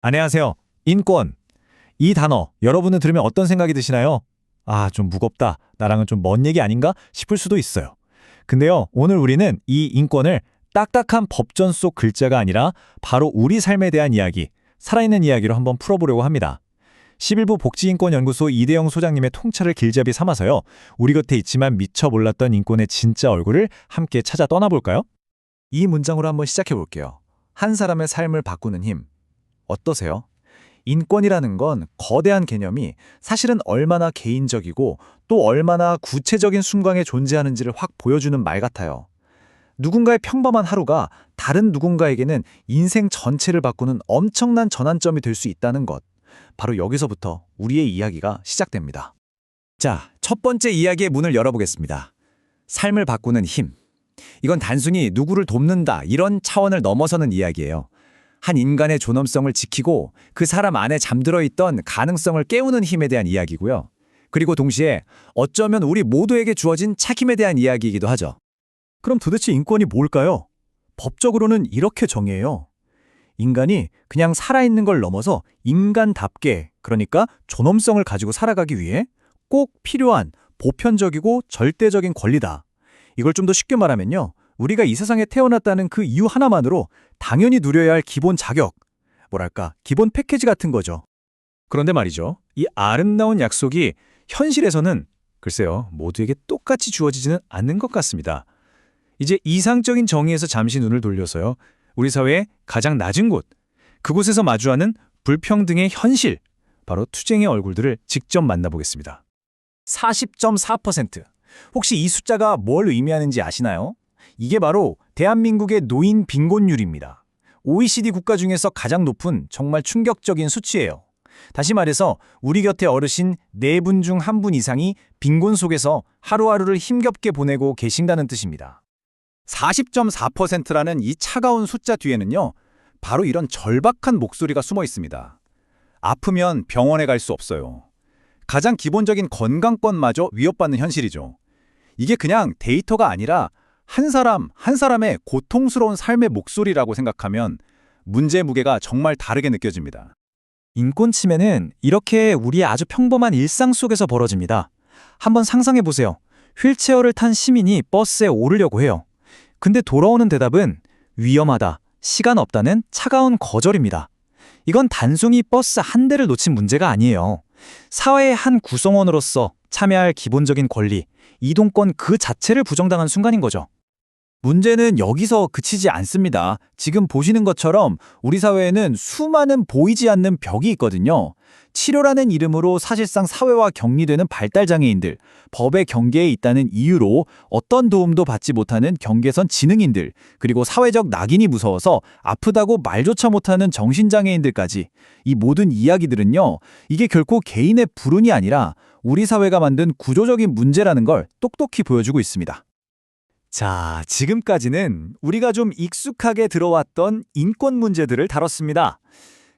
안녕하세요. 인권. 이 단어, 여러분은 들으면 어떤 생각이 드시나요? 아, 좀 무겁다. 나랑은 좀 먼 얘기 아닌가 싶을 수도 있어요. 근데요, 오늘 우리는 이 인권을 딱딱한 법전 속 글자가 아니라 바로 우리 삶에 대한 이야기, 살아있는 이야기로 한번 풀어보려고 합니다. 11부 복지인권연구소 이대영 소장님의 통찰을 길잡이 삼아서요, 우리 곁에 있지만 미처 몰랐던 인권의 진짜 얼굴을 함께 찾아 떠나볼까요? 이 문장으로 한번 시작해 볼게요. 한 사람의 삶을 바꾸는 힘. 어떠세요? 인권이라는 건 거대한 개념이 사실은 얼마나 개인적이고 또 얼마나 구체적인 순간에 존재하는지를 확 보여주는 말 같아요. 누군가의 평범한 하루가 다른 누군가에게는 인생 전체를 바꾸는 엄청난 전환점이 될 수 있다는 것. 바로 여기서부터 우리의 이야기가 시작됩니다. 자, 첫 번째 이야기의 문을 열어보겠습니다. 삶을 바꾸는 힘. 이건 단순히 누구를 돕는다 이런 차원을 넘어서는 이야기예요. 한 인간의 존엄성을 지키고 그 사람 안에 잠들어 있던 가능성을 깨우는 힘에 대한 이야기고요. 그리고 동시에 어쩌면 우리 모두에게 주어진 책임에 대한 이야기이기도 하죠. 그럼 도대체 인권이 뭘까요? 법적으로는 이렇게 정의해요. 인간이 그냥 살아있는 걸 넘어서 인간답게, 그러니까 존엄성을 가지고 살아가기 위해 꼭 필요한 보편적이고 절대적인 권리다. 이걸 좀 더 쉽게 말하면요, 우리가 이 세상에 태어났다는 그 이유 하나만으로 당연히 누려야 할 기본 자격, 뭐랄까, 기본 패키지 같은 거죠. 그런데 말이죠, 이 아름다운 약속이 현실에서는 글쎄요, 모두에게 똑같이 주어지지는 않는 것 같습니다. 이제 이상적인 정의에서 잠시 눈을 돌려서요, 우리 사회의 가장 낮은 곳, 그곳에서 마주하는 불평등의 현실, 바로 투쟁의 얼굴들을 직접 만나보겠습니다. 40.4%. 혹시 이 숫자가 뭘 의미하는지 아시나요? 이게 바로 대한민국의 노인 빈곤율입니다. OECD 국가 중에서 가장 높은 정말 충격적인 수치예요. 다시 말해서 우리 곁에 어르신 4분 중 1분 이상이 빈곤 속에서 하루하루를 힘겹게 보내고 계신다는 뜻입니다. 40.4%라는 이 차가운 숫자 뒤에는요, 바로 이런 절박한 목소리가 숨어 있습니다. 아프면 병원에 갈 수 없어요. 가장 기본적인 건강권마저 위협받는 현실이죠. 이게 그냥 데이터가 아니라 한 사람 한 사람의 고통스러운 삶의 목소리라고 생각하면 문제의 무게가 정말 다르게 느껴집니다. 인권 침해는 이렇게 우리의 아주 평범한 일상 속에서 벌어집니다. 한번 상상해 보세요. 휠체어를 탄 시민이 버스에 오르려고 해요. 근데 돌아오는 대답은 위험하다, 시간 없다는 차가운 거절입니다. 이건 단순히 버스 한 대를 놓친 문제가 아니에요. 사회의 한 구성원으로서 참여할 기본적인 권리, 이동권 그 자체를 부정당한 순간인 거죠. 문제는 여기서 그치지 않습니다. 지금 보시는 것처럼 우리 사회에는 수많은 보이지 않는 벽이 있거든요. 치료라는 이름으로 사실상 사회와 격리되는 발달장애인들, 법의 경계에 있다는 이유로 어떤 도움도 받지 못하는 경계선 지능인들, 그리고 사회적 낙인이 무서워서 아프다고 말조차 못하는 정신장애인들까지, 이 모든 이야기들은요, 이게 결코 개인의 불운이 아니라 우리 사회가 만든 구조적인 문제라는 걸 똑똑히 보여주고 있습니다. 자, 지금까지는 우리가 좀 익숙하게 들어왔던 인권 문제들을 다뤘습니다.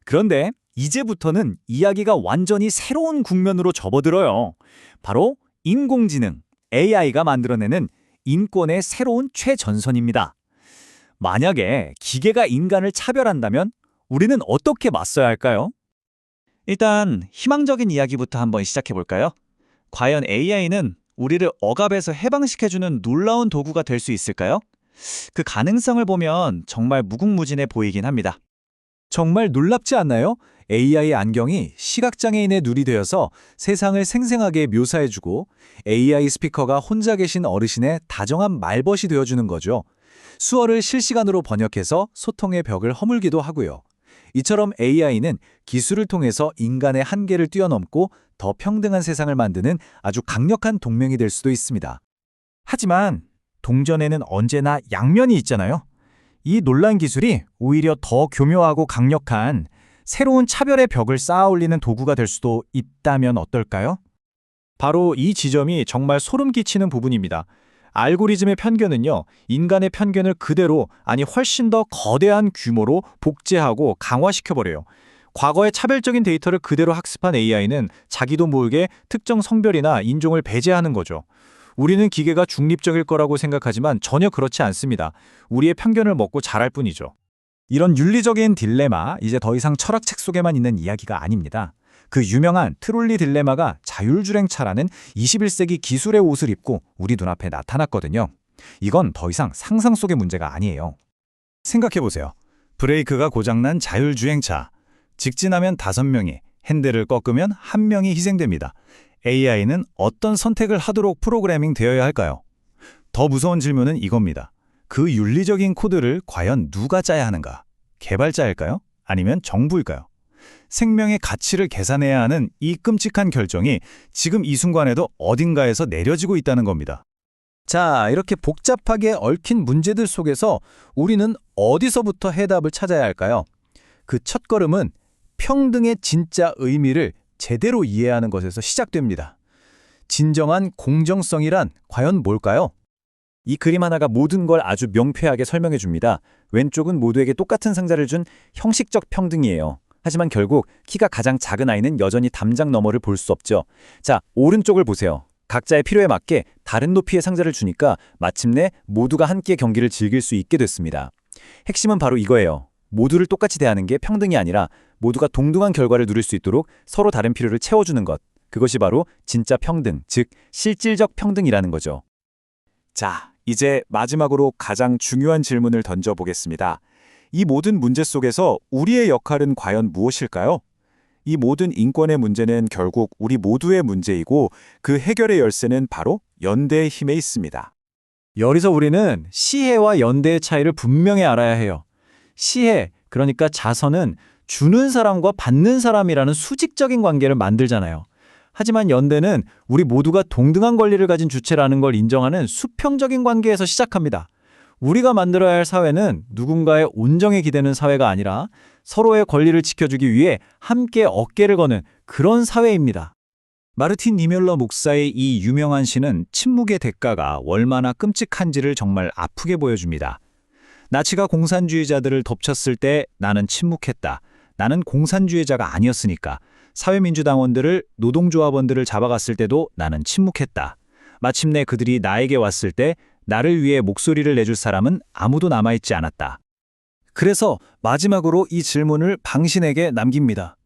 그런데 이제부터는 이야기가 완전히 새로운 국면으로 접어들어요. 바로 인공지능, AI가 만들어내는 인권의 새로운 최전선입니다. 만약에 기계가 인간을 차별한다면 우리는 어떻게 맞서야 할까요? 일단 희망적인 이야기부터 한번 시작해 볼까요? 과연 AI는 우리를 억압에서 해방시켜주는 놀라운 도구가 될 수 있을까요? 그 가능성을 보면 정말 무궁무진해 보이긴 합니다. 정말 놀랍지 않나요? AI 안경이 시각장애인의 눈이 되어서 세상을 생생하게 묘사해주고 AI 스피커가 혼자 계신 어르신의 다정한 말벗이 되어주는 거죠. 수어를 실시간으로 번역해서 소통의 벽을 허물기도 하고요. 이처럼 AI는 기술을 통해서 인간의 한계를 뛰어넘고 더 평등한 세상을 만드는 아주 강력한 동맹이 될 수도 있습니다. 하지만 동전에는 언제나 양면이 있잖아요. 이 논란 기술이 오히려 더 교묘하고 강력한 새로운 차별의 벽을 쌓아 올리는 도구가 될 수도 있다면 어떨까요? 바로 이 지점이 정말 소름 끼치는 부분입니다. 알고리즘의 편견은요, 인간의 편견을 그대로, 아니 훨씬 더 거대한 규모로 복제하고 강화시켜버려요. 과거의 차별적인 데이터를 그대로 학습한 AI는 자기도 모르게 특정 성별이나 인종을 배제하는 거죠. 우리는 기계가 중립적일 거라고 생각하지만 전혀 그렇지 않습니다. 우리의 편견을 먹고 자랄 뿐이죠. 이런 윤리적인 딜레마, 이제 더 이상 철학책 속에만 있는 이야기가 아닙니다. 그 유명한 트롤리 딜레마가 자율주행차라는 21세기 기술의 옷을 입고 우리 눈앞에 나타났거든요. 이건 더 이상 상상 속의 문제가 아니에요. 생각해보세요. 브레이크가 고장난 자율주행차. 직진하면 5명이, 핸들을 꺾으면 1명이 희생됩니다. AI는 어떤 선택을 하도록 프로그래밍 되어야 할까요? 더 무서운 질문은 이겁니다. 그 윤리적인 코드를 과연 누가 짜야 하는가? 개발자일까요? 아니면 정부일까요? 생명의 가치를 계산해야 하는 이 끔찍한 결정이 지금 이 순간에도 어딘가에서 내려지고 있다는 겁니다. 자, 이렇게 복잡하게 얽힌 문제들 속에서 우리는 어디서부터 해답을 찾아야 할까요? 그 첫걸음은 평등의 진짜 의미를 제대로 이해하는 것에서 시작됩니다. 진정한 공정성이란 과연 뭘까요? 이 그림 하나가 모든 걸 아주 명쾌하게 설명해 줍니다. 왼쪽은 모두에게 똑같은 상자를 준 형식적 평등이에요. 하지만 결국 키가 가장 작은 아이는 여전히 담장 너머를 볼 수 없죠. 자, 오른쪽을 보세요. 각자의 필요에 맞게 다른 높이의 상자를 주니까 마침내 모두가 함께 경기를 즐길 수 있게 됐습니다. 핵심은 바로 이거예요. 모두를 똑같이 대하는 게 평등이 아니라 모두가 동등한 결과를 누릴 수 있도록 서로 다른 필요를 채워주는 것. 그것이 바로 진짜 평등, 즉 실질적 평등이라는 거죠. 자, 이제 마지막으로 가장 중요한 질문을 던져보겠습니다. 이 모든 문제 속에서 우리의 역할은 과연 무엇일까요? 이 모든 인권의 문제는 결국 우리 모두의 문제이고 그 해결의 열쇠는 바로 연대의 힘에 있습니다. 여기서 우리는 시혜와 연대의 차이를 분명히 알아야 해요. 시혜, 그러니까 자선은 주는 사람과 받는 사람이라는 수직적인 관계를 만들잖아요. 하지만 연대는 우리 모두가 동등한 권리를 가진 주체라는 걸 인정하는 수평적인 관계에서 시작합니다. 우리가 만들어야 할 사회는 누군가의 온정에 기대는 사회가 아니라 서로의 권리를 지켜주기 위해 함께 어깨를 거는 그런 사회입니다. 마르틴 니묬러 목사의 이 유명한 시는 침묵의 대가가 얼마나 끔찍한지를 정말 아프게 보여줍니다. 나치가 공산주의자들을 덮쳤을 때 나는 침묵했다. 나는 공산주의자가 아니었으니까. 사회민주당원들을, 노동조합원들을 잡아갔을 때도 나는 침묵했다. 마침내 그들이 나에게 왔을 때 나를 위해 목소리를 내줄 사람은 아무도 남아있지 않았다. 그래서 마지막으로 이 질문을 당신에게 남깁니다.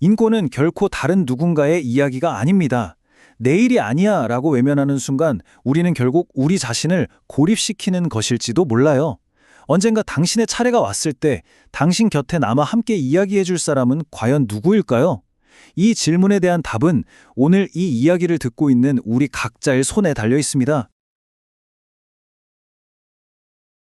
인권은 결코 다른 누군가의 이야기가 아닙니다. 내일이 아니야 라고 외면하는 순간 우리는 결국 우리 자신을 고립시키는 것일지도 몰라요. 언젠가 당신의 차례가 왔을 때 당신 곁에 남아 함께 이야기해 줄 사람은 과연 누구일까요? 이 질문에 대한 답은 오늘 이 이야기를 듣고 있는 우리 각자의 손에 달려 있습니다.